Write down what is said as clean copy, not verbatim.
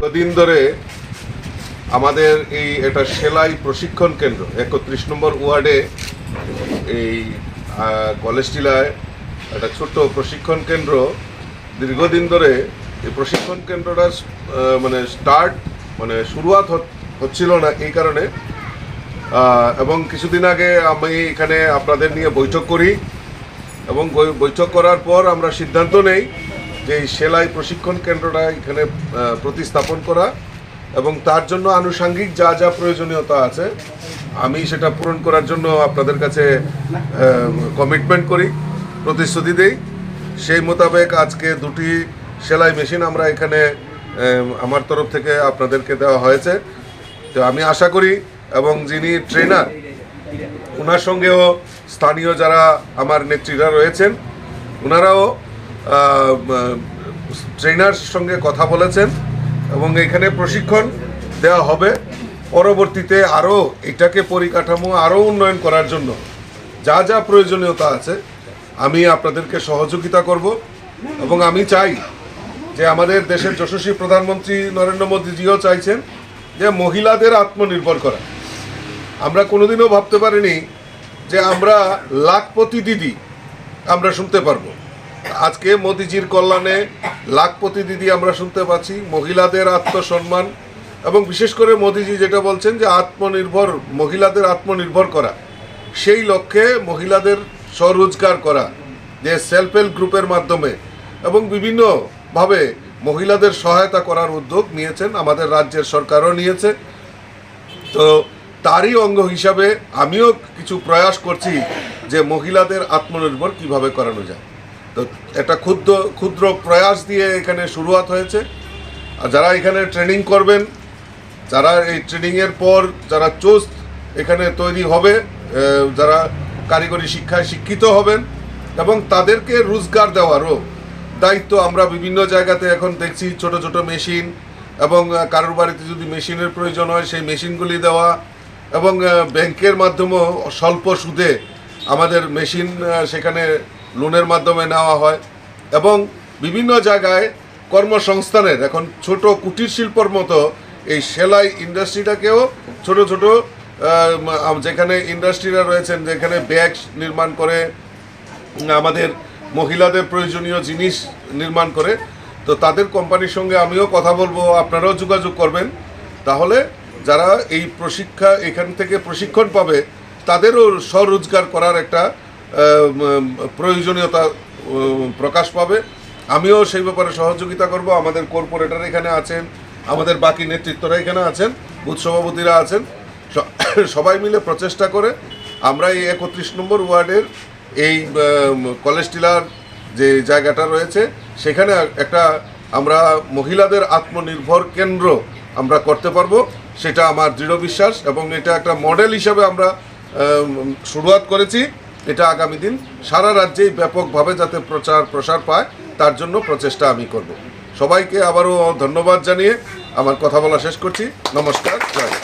দীর্ঘদিন ধরে আমাদের এই এটা সেলাই প্রশিক্ষণ কেন্দ্র 31 নম্বর ওয়ার্ডে এই কলেজ টিলায় একটা ছোট্ট প্রশিক্ষণ কেন্দ্র দীর্ঘদিন ধরে এই প্রশিক্ষণ কেন্দ্রটা শুরুয়াত হচ্ছিল না এই কারণে, এবং কিছুদিন আগে আমি এখানে আপনাদের নিয়ে বৈঠক করি এবং বৈঠক করার পর আমরা সিদ্ধান্ত নেই যে এই সেলাই প্রশিক্ষণ কেন্দ্রটা এখানে প্রতিস্থাপন করা এবং তার জন্য আনুষঙ্গিক যা যা প্রয়োজনীয়তা আছে আমি সেটা পূরণ করার জন্য আপনাদের কাছে কমিটমেন্ট করি, প্রতিশ্রুতি দেই। সেই মোতাবেক আজকে 2টি সেলাই মেশিন আমরা এখানে আমার তরফ থেকে আপনাদেরকে দেওয়া হয়েছে। তো আমি আশা করি এবং যিনি ট্রেনার ওনার সঙ্গেও স্থানীয় যারা আমার নেত্রীরা রয়েছেন ওনারাও ট্রেনার সঙ্গে কথা বলেছেন এবং এখানে প্রশিক্ষণ দেওয়া হবে। পরবর্তীতে আরও এটাকে পরিকাঠামো আরও উন্নয়ন করার জন্য যা যা প্রয়োজনীয়তা আছে আমি আপনাদেরকে সহযোগিতা করব এবং আমি চাই যে আমাদের দেশের যশস্বী প্রধানমন্ত্রী নরেন্দ্র মোদীজিও চাইছেন যে মহিলাদের আত্মনির্ভর করা। আমরা কোনোদিনও ভাবতে পারিনি যে আমরা লাখপতি দিদি আমরা শুনতে পারবো। আজকে মোদিজির কল্যাণে লাখপতি দিদি আমরা শুনতে পাচ্ছি, মহিলাদের আত্মসম্মান এবং বিশেষ করে মোদিজি যেটা বলছেন যে মহিলাদের আত্মনির্ভর করা, সেই লক্ষ্যে মহিলাদের স্বরোজগার করা, যে সেলফ হেল্প গ্রুপের মাধ্যমে এবং বিভিন্নভাবে মহিলাদের সহায়তা করার উদ্যোগ নিয়েছেন, আমাদের রাজ্যের সরকারও নিয়েছে। তো তারই অঙ্গ হিসাবে আমিও কিছু প্রয়াস করছি যে মহিলাদের আত্মনির্ভর কিভাবে করানো যায়। তো একটা ক্ষুদ্র প্রয়াস দিয়ে এখানে শুরুয়াত হয়েছে। আর যারা এখানে ট্রেনিং করবেন, যারা এই ট্রেনিংয়ের পর যারা এখানে তৈরি হবে, যারা কারিগরি শিক্ষায় শিক্ষিত হবেন এবং তাদেরকে রোজগার দেওয়ারও দায়িত্ব আমরা বিভিন্ন জায়গাতে এখন দেখছি। ছোট ছোট মেশিন এবং কারোর বাড়িতে যদি মেশিনের প্রয়োজন হয় সেই মেশিনগুলি দেওয়া এবং ব্যাংকের মাধ্যমেও স্বল্প সুদে আমাদের মেশিন সেখানে লোনের মাধ্যমে নেওয়া হয় এবং বিভিন্ন জায়গায় কর্মসংস্থানের এখন ছোট কুটির শিল্পর মতো এই সেলাই ইন্ডাস্ট্রিটাকেও ছোট ছোট যেখানে ইন্ডাস্ট্রিরা রয়েছেন, যেখানে ব্যাগ নির্মাণ করে আমাদের মহিলাদের প্রয়োজনীয় জিনিস নির্মাণ করে, তো তাদের কোম্পানির সঙ্গে আমিও কথা বলবো, আপনারাও যোগাযোগ করবেন। তাহলে যারা এই এখান থেকে প্রশিক্ষণ পাবে তাদেরও স্বরোজগার করার একটা প্রয়োজনীয়তা প্রকাশ পাবে। আমিও সেই ব্যাপারে সহযোগিতা করব। আমাদের কর্পোরেটর এখানে আছেন, আমাদের বাকি নেতৃত্বরা এখানে আছেন, বুথ সভাপতিরা আছেন, সবাই মিলে প্রচেষ্টা করে আমরা এই 31 নম্বর ওয়ার্ডের এই কলেজ টিলার যে জায়গাটা রয়েছে সেখানে একটা আমরা মহিলাদের আত্মনির্ভর কেন্দ্র আমরা করতে পারবো, সেটা আমার দৃঢ় বিশ্বাস এবং এটা একটা মডেল হিসাবে আমরা শুরুয়াত করেছি। এটা আগামী দিন সারা রাজ্যেই ব্যাপকভাবে যাতে প্রসার পায় তার জন্য প্রচেষ্টা আমি করব। সবাইকে আবারও ধন্যবাদ জানিয়ে আমার কথা বলা শেষ করছি। নমস্কার, জয়।